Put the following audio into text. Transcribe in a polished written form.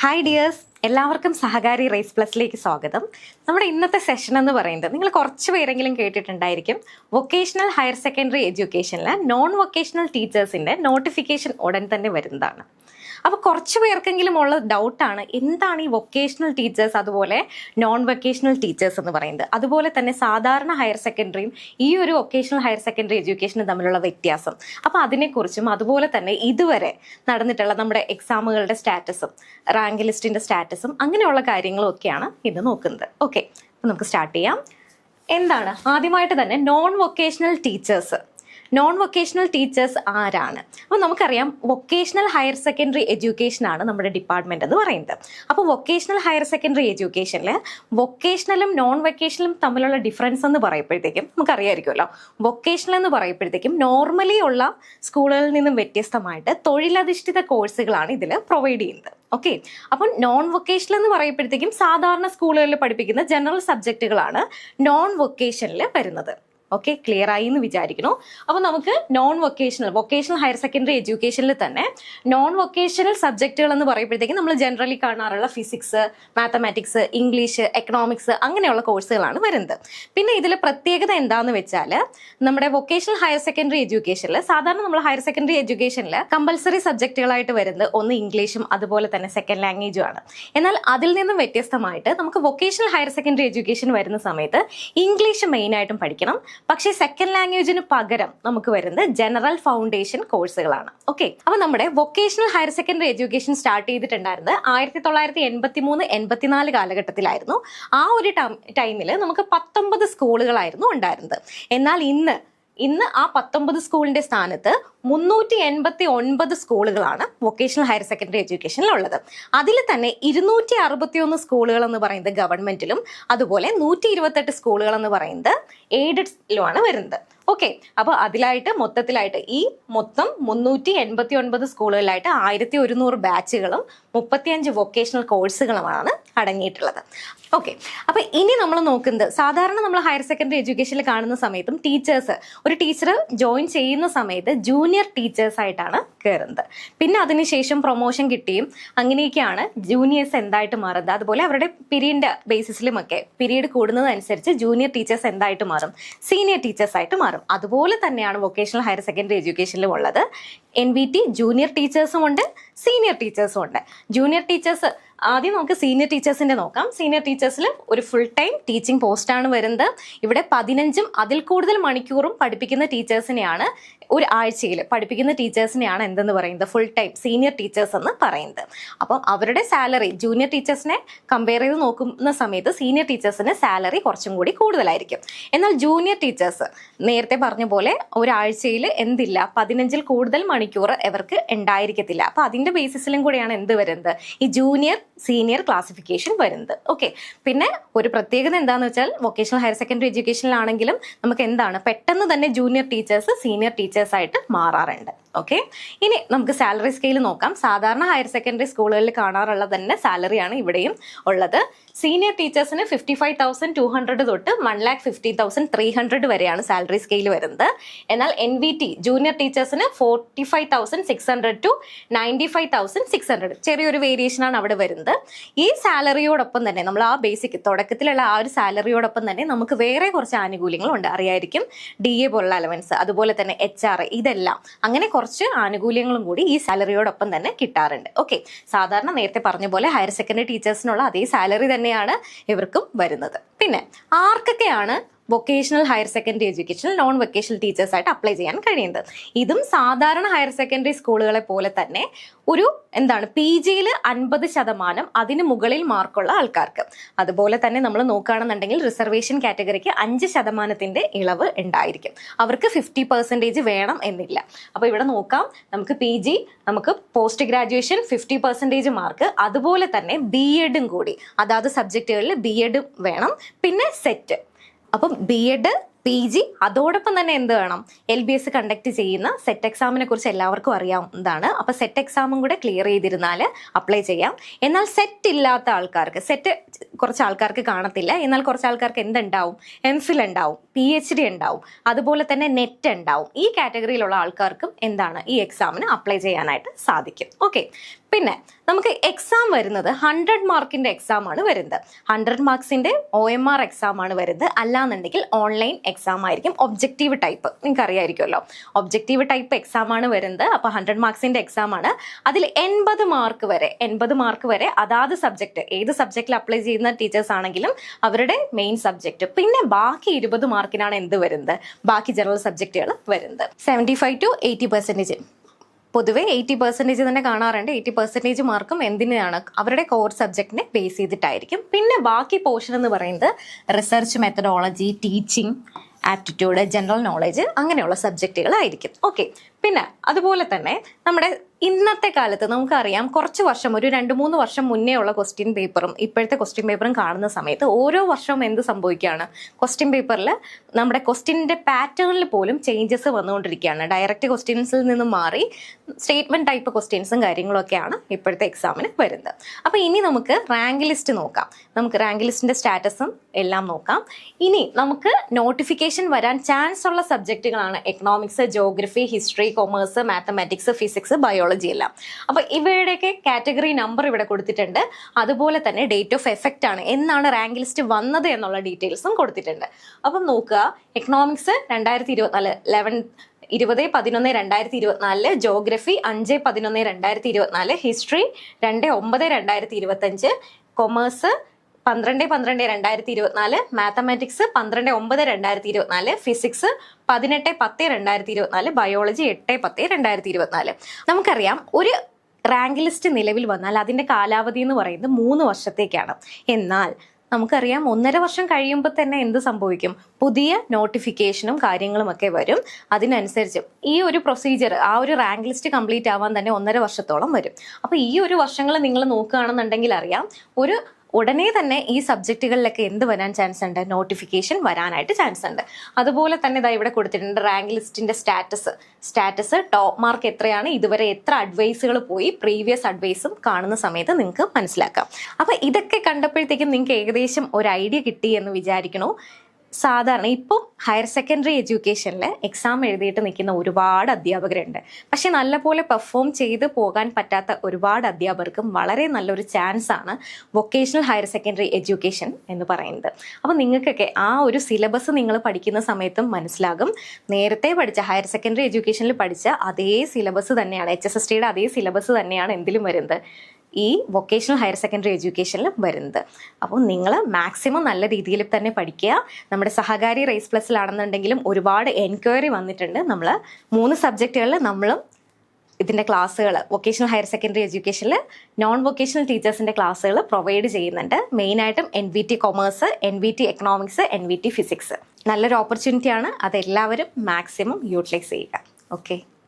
Hi dears, എല്ലാവർക്കും സഹകാരി raise പ്ലസിലേക്ക് സ്വാഗതം. നമ്മുടെ ഇന്നത്തെ സെഷൻ എന്ന് പറയുന്നത് നിങ്ങൾ കുറച്ച് പേരെങ്കിലും കേട്ടിട്ടുണ്ടായിരിക്കും. വൊക്കേഷണൽ ഹയർ സെക്കൻഡറി എഡ്യൂക്കേഷനിലെ നോൺ വൊക്കേഷണൽ ടീച്ചേഴ്സിൻ്റെ നോട്ടിഫിക്കേഷൻ ഉടൻ തന്നെ വരുന്നതാണ്. അപ്പോൾ കുറച്ച് പേർക്കെങ്കിലും ഉള്ള ഡൗട്ടാണ്, എന്താണ് ഈ വൊക്കേഷണൽ ടീച്ചേഴ്സ് അതുപോലെ നോൺ വൊക്കേഷണൽ ടീച്ചേഴ്സ് എന്ന് പറയുന്നത്, അതുപോലെ തന്നെ സാധാരണ ഹയർ സെക്കൻഡറിയും ഈ ഒരു വൊക്കേഷണൽ ഹയർ സെക്കൻഡറി എഡ്യൂക്കേഷനും തമ്മിലുള്ള വ്യത്യാസം. അപ്പോൾ അതിനെക്കുറിച്ചും അതുപോലെ തന്നെ ഇതുവരെ നടന്നിട്ടുള്ള നമ്മുടെ എക്സാമുകളുടെ സ്റ്റാറ്റസും റാങ്ക് ലിസ്റ്റിൻ്റെ സ്റ്റാറ്റസും അങ്ങനെയുള്ള കാര്യങ്ങളും ഒക്കെയാണ് ഇന്ന് നോക്കുന്നത്. ഓക്കെ, അപ്പോൾ നമുക്ക് സ്റ്റാർട്ട് ചെയ്യാം. എന്താണ് ആദ്യമായിട്ട് തന്നെ non vocational teachers? Non vocational teachers ആരാണ്? അപ്പോൾ നമുക്കറിയാം, വൊക്കേഷണൽ ഹയർ സെക്കൻഡറി എഡ്യൂക്കേഷനാണ് നമ്മുടെ ഡിപ്പാർട്ട്മെന്റ് എന്ന് പറയുന്നത്. അപ്പോൾ വൊക്കേഷണൽ ഹയർ സെക്കൻഡറി എഡ്യൂക്കേഷനിൽ വൊക്കേഷണലും നോൺ വൊക്കേഷണലും തമ്മിലുള്ള ഡിഫറൻസ് എന്ന് പറയുമ്പോഴത്തേക്കും നമുക്കറിയാമായിരിക്കുമല്ലോ. വൊക്കേഷണൽ എന്ന് പറയുമ്പോഴത്തേക്കും നോർമലി ഉള്ള സ്കൂളുകളിൽ നിന്നും വ്യത്യസ്തമായിട്ട് തൊഴിലധിഷ്ഠിത കോഴ്സുകളാണ് ഇതിൽ പ്രൊവൈഡ് ചെയ്യുന്നത്. ഓക്കെ, അപ്പം നോൺ വൊക്കേഷണൽ എന്ന് പറയുമ്പോഴത്തേക്കും സാധാരണ സ്കൂളുകളിൽ പഠിപ്പിക്കുന്ന ജനറൽ സബ്ജക്റ്റുകളാണ് നോൺ വൊക്കേഷനിൽ വരുന്നത്. ഓക്കെ, ക്ലിയർ ആയി എന്ന് വിചാരിക്കുന്നു. അപ്പോൾ നമുക്ക് നോൺ വൊക്കേഷണൽ ഹയർ സെക്കൻഡറി എഡ്യൂക്കേഷനിൽ തന്നെ നോൺ വൊക്കേഷണൽ സബ്ജക്റ്റുകൾ എന്ന് പറയുമ്പോഴത്തേക്കും നമ്മൾ ജനറലി കാണാറുള്ള ഫിസിക്സ്, മാത്തമാറ്റിക്സ്, ഇംഗ്ലീഷ്, എക്കണോമിക്സ് അങ്ങനെയുള്ള കോഴ്സുകളാണ് വരുന്നത്. പിന്നെ ഇതിൽ പ്രത്യേകത എന്താണെന്ന് വെച്ചാൽ, നമ്മുടെ വൊക്കേഷണൽ ഹയർ സെക്കൻഡറി എഡ്യൂക്കേഷനിൽ സാധാരണ നമ്മൾ ഹയർ സെക്കൻഡറി എഡ്യൂക്കേഷനിൽ കമ്പൽസറി സബ്ജക്റ്റുകളായിട്ട് വരുന്നത് ഒന്ന് ഇംഗ്ലീഷും അതുപോലെ തന്നെ സെക്കൻഡ് ലാംഗ്വേജും ആണ്. എന്നാൽ അതിൽ നിന്നും വ്യത്യസ്തമായിട്ട് നമുക്ക് വൊക്കേഷണൽ ഹയർ സെക്കൻഡറി എഡ്യൂക്കേഷൻ വരുന്ന സമയത്ത് ഇംഗ്ലീഷ് മെയിനായിട്ടും പഠിക്കണം. പക്ഷേ സെക്കൻഡ് ലാംഗ്വേജിന് പകരം നമുക്ക് വരുന്നത് ജനറൽ ഫൗണ്ടേഷൻ കോഴ്സുകളാണ്. ഓക്കെ, അപ്പൊ നമ്മുടെ vocational higher secondary education start ചെയ്തിട്ടുണ്ടായിരുന്നത് 1983-84 കാലഘട്ടത്തിലായിരുന്നു. ആ ഒരു ടൈമിൽ നമുക്ക് 19 സ്കൂളുകളായിരുന്നു ഉണ്ടായിരുന്നത്. എന്നാൽ ഇന്ന് ആ 19 സ്കൂളിന്റെ സ്ഥാനത്ത് 389 സ്കൂളുകളാണ് വൊക്കേഷണൽ ഹയർ സെക്കൻഡറി എഡ്യൂക്കേഷനിൽ ഉള്ളത്. അതിൽ തന്നെ 261 സ്കൂളുകൾ എന്ന് പറയുന്നത് ഗവൺമെന്റിലും അതുപോലെ 128 സ്കൂളുകൾ എന്ന് പറയുന്നത് എയ്ഡഡിലുമാണ് വരുന്നത്. ഓക്കെ, അപ്പോൾ അതിലായിട്ട് മൊത്തത്തിലായിട്ട് ഈ മൊത്തം 389 സ്കൂളുകളിലായിട്ട് 1100 ബാച്ചുകളും 35 വൊക്കേഷണൽ കോഴ്സുകളുമാണ് അടങ്ങിയിട്ടുള്ളത്. ഓക്കെ, അപ്പോൾ ഇനി നമ്മൾ നോക്കുന്നത്, സാധാരണ നമ്മൾ ഹയർ സെക്കൻഡറി എഡ്യൂക്കേഷനിൽ കാണുന്ന സമയത്തും ഒരു ടീച്ചർ ജോയിൻ ചെയ്യുന്ന സമയത്ത് ജൂനിയർ ടീച്ചേഴ്സ് ആയിട്ടാണ് കയറുന്നത്. പിന്നെ അതിനുശേഷം പ്രൊമോഷൻ കിട്ടിയും അങ്ങനെയൊക്കെയാണ് ജൂനിയേഴ്സ് എന്തായിട്ട് മാറുന്നത്. അതുപോലെ അവരുടെ പീരീഡിന്റെ ബേസിസിലുമൊക്കെ പീരീഡ് കൂടുന്നതനുസരിച്ച് ജൂനിയർ ടീച്ചേഴ്സ് എന്തായിട്ട് മാറും, സീനിയർ ടീച്ചേഴ്സ് ആയിട്ട് മാറും. അതുപോലെ തന്നെയാണ് വൊക്കേഷണൽ ഹയർ സെക്കൻഡറി എഡ്യൂക്കേഷനിലും ഉള്ളത്. NVT ജൂനിയർ ടീച്ചേഴ്സും ഉണ്ട്, സീനിയർ ടീച്ചേഴ്സും ഉണ്ട്. ജൂനിയർ ടീച്ചേഴ്സ് ആദ്യം നമുക്ക് സീനിയർ ടീച്ചേഴ്സിന്റെ നോക്കാം. സീനിയർ ടീച്ചേഴ്സിൽ ഒരു ഫുൾ ടൈം ടീച്ചിങ് പോസ്റ്റാണ് വരുന്നത്. ഇവിടെ 15ഉം അതിൽ കൂടുതൽ മണിക്കൂറും പഠിപ്പിക്കുന്ന ടീച്ചേഴ്സിനെയാണ്, ഒരു ആഴ്ചയിൽ പഠിപ്പിക്കുന്ന ടീച്ചേഴ്സിനെയാണ് എന്തെന്ന് പറയുന്നത്, ഫുൾ ടൈം സീനിയർ ടീച്ചേഴ്സ് എന്ന് പറയുന്നത്. അപ്പം അവരുടെ സാലറി ജൂനിയർ ടീച്ചേഴ്സിനെ കമ്പയർ ചെയ്ത് നോക്കുന്ന സമയത്ത് സീനിയർ ടീച്ചേഴ്സിന് സാലറി കുറച്ചും കൂടി കൂടുതലായിരിക്കും. എന്നാൽ ജൂനിയർ ടീച്ചേഴ്സ് നേരത്തെ പറഞ്ഞ പോലെ ഒരാഴ്ചയിൽ 15ൽ കൂടുതൽ മണിക്കൂർ ഇവർക്ക് ഉണ്ടായിരിക്കത്തില്ല. അപ്പം അതിന്റെ ബേസിസിലും കൂടിയാണ് എന്ത് വരുന്നത്, ഈ ജൂനിയർ സീനിയർ ക്ലാസിഫിക്കേഷൻ വരുന്നത്. ഓക്കെ, പിന്നെ ഒരു പ്രത്യേകത എന്താണെന്ന് വെച്ചാൽ, വൊക്കേഷണൽ ഹയർ സെക്കൻഡറി എഡ്യൂക്കേഷനിലാണെങ്കിലും നമുക്ക് എന്താണ് പെട്ടെന്ന് തന്നെ ജൂനിയർ ടീച്ചേഴ്സ് സീനിയർ ടീച്ചേഴ്സ് ആയിട്ട് മാറാറുണ്ട്. ഓക്കെ, ഇനി നമുക്ക് സാലറി സ്കെയിൽ നോക്കാം. സാധാരണ ഹയർ സെക്കൻഡറി സ്കൂളുകളിൽ കാണാറുള്ള തന്നെ സാലറിയാണ് ഇവിടെയും ഉള്ളത്. സീനിയർ ടീച്ചേഴ്സിന് 55,200 തൊട്ട് 1,50,300 വരെയാണ് സാലറി സ്കെയിൽ വരുന്നത്. എന്നാൽ NVT ജൂനിയർ ടീച്ചേഴ്സിന് 45,600 to 95,600 ചെറിയൊരു വേരിയേഷനാണ് അവിടെ വരുന്നത്. ഈ സാലറിയോടൊപ്പം തന്നെ നമ്മൾ ആ ബേസിക് തുടക്കത്തിലുള്ള ആ ഒരു സാലറിയോടൊപ്പം തന്നെ നമുക്ക് വേറെ കുറച്ച് ആനുകൂല്യങ്ങളുണ്ട്. അറിയായിരിക്കും, DA പോലുള്ള അലവൻസ്, അതുപോലെ തന്നെ HR, ഇതെല്ലാം അങ്ങനെ കുറച്ച് ആനുകൂല്യങ്ങളും കൂടി ഈ സാലറിയോടൊപ്പം തന്നെ കിട്ടാറുണ്ട്. ഓക്കെ, സാധാരണ നേരത്തെ പറഞ്ഞ പോലെ ഹയർ സെക്കൻഡറി ടീച്ചേഴ്സിനുള്ള അതേ സാലറി തന്നെയാണ് ഇവർക്കും വരുന്നത്. പിന്നെ ആർക്കൊക്കെയാണ് വൊക്കേഷണൽ ഹയർ സെക്കൻഡറി എഡ്യൂക്കേഷനിൽ നോൺ വൊക്കേഷണൽ ടീച്ചേഴ്സ് ആയിട്ട് അപ്ലൈ ചെയ്യാൻ കഴിയുന്നത്? ഇതും സാധാരണ ഹയർ സെക്കൻഡറി സ്കൂളുകളെ പോലെ തന്നെ ഒരു PGയിൽ 50% അതിന് മുകളിൽ മാർക്കുള്ള ആൾക്കാർക്ക്, അതുപോലെ തന്നെ നമ്മൾ നോക്കുകയാണെന്നുണ്ടെങ്കിൽ റിസർവേഷൻ കാറ്റഗറിക്ക് 5% ഇളവ് ഉണ്ടായിരിക്കും. അവർക്ക് 50% വേണം എന്നില്ല. അപ്പോൾ ഇവിടെ നോക്കാം, നമുക്ക് PG, നമുക്ക് പോസ്റ്റ് ഗ്രാജുവേഷൻ 50% മാർക്ക്, അതുപോലെ തന്നെ BEഡും കൂടി അതാത് സബ്ജക്റ്റുകളിൽ BEഡ് വേണം. പിന്നെ സെറ്റ്, അപ്പം BEഡ് PG അതോടൊപ്പം തന്നെ എന്ത് വേണം, LBS കണ്ടക്ട് ചെയ്യുന്ന സെറ്റ് എക്സാമിനെ കുറിച്ച് എല്ലാവർക്കും അറിയാവുന്നതാണ്. അപ്പോൾ സെറ്റ് എക്സാമും കൂടെ ക്ലിയർ ചെയ്തിരുന്നാൽ അപ്ലൈ ചെയ്യാം. എന്നാൽ സെറ്റ് ഇല്ലാത്ത ആൾക്കാർക്ക്, സെറ്റ് കുറച്ച് ആൾക്കാർക്ക് കാണത്തില്ല, എന്നാൽ കുറച്ച് ആൾക്കാർക്ക് എന്തുണ്ടാവും, MPhil ഉണ്ടാവും, PhD ഉണ്ടാവും, അതുപോലെ തന്നെ നെറ്റ് ഉണ്ടാവും. ഈ കാറ്റഗറിയിലുള്ള ആൾക്കാർക്കും എന്താണ് ഈ എക്സാമിന് അപ്ലൈ ചെയ്യാനായിട്ട് സാധിക്കും. ഓക്കെ, പിന്നെ നമുക്ക് എക്സാം വരുന്നത് 100 മാർക്കിന്റെ എക്സാം ആണ് വരുന്നത്. 100 മാർക്സിന്റെ OMR എക്സാം ആണ് വരുന്നത്. അല്ലാന്നുണ്ടെങ്കിൽ ഓൺലൈൻ എക്സാം ആയിരിക്കും. ഒബ്ജക്റ്റീവ് ടൈപ്പ് നിങ്ങൾക്ക് അറിയായിരിക്കുമല്ലോ, ഒബ്ജക്റ്റീവ് ടൈപ്പ് എക്സാം ആണ് വരുന്നത്. അപ്പോൾ 100 മാർക്സിന്റെ എക്സാം ആണ്. അതിൽ 80 മാർക്ക് വരെ അതാത് സബ്ജക്ട്, ഏത് സബ്ജക്റ്റിൽ അപ്ലൈ ചെയ്യുന്ന ടീച്ചേഴ്സ് ആണെങ്കിലും അവരുടെ മെയിൻ സബ്ജക്ട്. പിന്നെ ബാക്കി 20 മാർക്കിനാണ് എന്ത് വരുന്നത്, ബാക്കി ജനറൽ സബ്ജക്റ്റുകൾ വരുന്നത്. 75 to 80%. പൊതുവെ 80% തന്നെ കാണാറുണ്ട്. 80% മാർക്കും എന്തിനാണ്, അവരുടെ കോർ സബ്ജക്റ്റിനെ ബേസ് ചെയ്തിട്ടായിരിക്കും. പിന്നെ ബാക്കി പോർഷൻ എന്ന് പറയുന്നത് research methodology, teaching, aptitude, general knowledge, അങ്ങനെയുള്ള സബ്ജക്റ്റുകളായിരിക്കും. ഓക്കെ, പിന്നെ അതുപോലെ തന്നെ നമ്മുടെ ഇന്നത്തെ കാലത്ത് നമുക്കറിയാം, കുറച്ച് വർഷം, ഒരു 2-3 വർഷം മുന്നേ ഉള്ള ക്വസ്റ്റ്യൻ പേപ്പറും ഇപ്പോഴത്തെ ക്വസ്റ്റ്യൻ പേപ്പറും കാണുന്ന സമയത്ത് ഓരോ വർഷവും എന്ത് സംഭവിക്കുകയാണ്, ക്വസ്റ്റ്യൻ പേപ്പറിൽ നമ്മുടെ ക്വസ്റ്റ്യൻ്റെ പാറ്റേണിൽ പോലും ചേഞ്ചസ് വന്നുകൊണ്ടിരിക്കുകയാണ്. ഡയറക്റ്റ് ക്വസ്റ്റ്യൻസിൽ നിന്ന് മാറി സ്റ്റേറ്റ്മെന്റ് ടൈപ്പ് ക്വസ്റ്റ്യൻസും കാര്യങ്ങളൊക്കെയാണ് ഇപ്പോഴത്തെ എക്സാമിന് വരുന്നത്. അപ്പോൾ ഇനി നമുക്ക് റാങ്ക് ലിസ്റ്റ് നോക്കാം. നമുക്ക് റാങ്ക് ലിസ്റ്റിന്റെ സ്റ്റാറ്റസും എല്ലാം നോക്കാം. ഇനി നമുക്ക് നോട്ടിഫിക്കേഷൻ വരാൻ ചാൻസ് ഉള്ള സബ്ജക്റ്റുകളാണ് economics, geography, history, commerce, mathematics, physics, biology എല്ലാം. അപ്പോൾ ഇവയുടെയൊക്കെ കാറ്റഗറി നമ്പർ ഇവിടെ കൊടുത്തിട്ടുണ്ട്. അതുപോലെ തന്നെ ഡേറ്റ് ഓഫ് എഫക്റ്റ് ആണ്, എന്നാണ് റാങ്ക് ലിസ്റ്റ് വന്നത് എന്നുള്ള ഡീറ്റെയിൽസും കൊടുത്തിട്ടുണ്ട്. അപ്പം നോക്കുക, economics 2024 20/11/2024, geography 5/11/2024, history 2/9/2025, commerce 12/12/2024, mathematics 12/9/2024, physics 18/10/2024, biology 8/10/2024. നമുക്കറിയാം, ഒരു റാങ്ക് ലിസ്റ്റ് നിലവിൽ വന്നാൽ അതിൻ്റെ കാലാവധി എന്ന് പറയുന്നത് 3 വർഷത്തേക്കാണ്. എന്നാൽ നമുക്കറിയാം 1.5 വർഷം കഴിയുമ്പോൾ തന്നെ എന്ത് സംഭവിക്കും, പുതിയ നോട്ടിഫിക്കേഷനും കാര്യങ്ങളും ഒക്കെ വരും. അതിനനുസരിച്ച് ഈ ഒരു പ്രൊസീജിയർ, ആ ഒരു റാങ്ക് ലിസ്റ്റ് കംപ്ലീറ്റ് ആവാൻ തന്നെ 1.5 വർഷത്തോളം വരും. അപ്പോൾ ഈ ഒരു വർഷങ്ങൾ നിങ്ങൾ നോക്കുകയാണെന്നുണ്ടെങ്കിൽ അറിയാം, ഉടനെ തന്നെ ഈ സബ്ജക്റ്റുകളിലൊക്കെ എന്ത് വരാൻ ചാൻസ് ഉണ്ട്, നോട്ടിഫിക്കേഷൻ വരാനായിട്ട് ചാൻസ് ഉണ്ട്. അതുപോലെ തന്നെ ഇതാ ഇവിടെ കൊടുത്തിട്ടുണ്ട് റാങ്ക് ലിസ്റ്റിന്റെ സ്റ്റാറ്റസ്, ടോപ്പ് മാർക്ക് എത്രയാണ്, ഇതുവരെ എത്ര അഡ്വൈസുകൾ പോയി, പ്രീവിയസ് അഡ്വൈസും കാണുന്ന സമയത്ത് നിങ്ങൾക്ക് മനസ്സിലാക്കാം. അപ്പോൾ ഇതൊക്കെ കണ്ടപ്പോഴത്തേക്കും നിങ്ങൾക്ക് ഏകദേശം ഒരു ഐഡിയ കിട്ടി എന്ന് വിചാരിക്കണു. സാധാരണ ഇപ്പം ഹയർ സെക്കൻഡറി എഡ്യൂക്കേഷനിൽ എക്സാം എഴുതിയിട്ട് നിൽക്കുന്ന ഒരുപാട് അധ്യാപകരുണ്ട്. പക്ഷെ നല്ലപോലെ പെർഫോം ചെയ്ത് പോകാൻ പറ്റാത്ത ഒരുപാട് അധ്യാപകർക്കും വളരെ നല്ലൊരു ചാൻസ് ആണ് വൊക്കേഷണൽ ഹയർ സെക്കൻഡറി എഡ്യൂക്കേഷൻ എന്ന് പറയുന്നത്. അപ്പോൾ നിങ്ങൾക്കൊക്കെ ആ ഒരു സിലബസ് നിങ്ങൾ പഠിക്കുന്ന സമയത്തും മനസ്സിലാകും, നേരത്തെ പഠിച്ച ഹയർ സെക്കൻഡറി എഡ്യൂക്കേഷനിൽ പഠിച്ച അതേ സിലബസ് തന്നെയാണ്, HSSTയുടെ അതേ സിലബസ് തന്നെയാണ് എന്തിലും വരുന്നത്, ഈ വൊക്കേഷണൽ ഹയർ സെക്കൻഡറി എഡ്യൂക്കേഷനിൽ വരുന്നത്. അപ്പോൾ നിങ്ങൾ മാക്സിമം നല്ല രീതിയിൽ തന്നെ പഠിക്കുക. നമ്മുടെ സഹകാരി റേസ് പ്ലസിലാണെന്നുണ്ടെങ്കിലും ഒരുപാട് എൻക്വയറി വന്നിട്ടുണ്ട്. നമ്മൾ 3 സബ്ജക്റ്റുകളിൽ നമ്മളും ഇതിൻ്റെ ക്ലാസ്സുകൾ വൊക്കേഷണൽ ഹയർ സെക്കൻഡറി എഡ്യൂക്കേഷനിൽ നോൺ വൊക്കേഷണൽ ടീച്ചേഴ്സിൻ്റെ ക്ലാസ്സുകൾ പ്രൊവൈഡ് ചെയ്യുന്നുണ്ട്. മെയിനായിട്ടും NVT commerce, NVT economics, NVT physics. നല്ലൊരു ഓപ്പർച്യൂണിറ്റിയാണ്, അതെല്ലാവരും മാക്സിമം യൂട്ടിലൈസ് ചെയ്യുക. ഓക്കെ.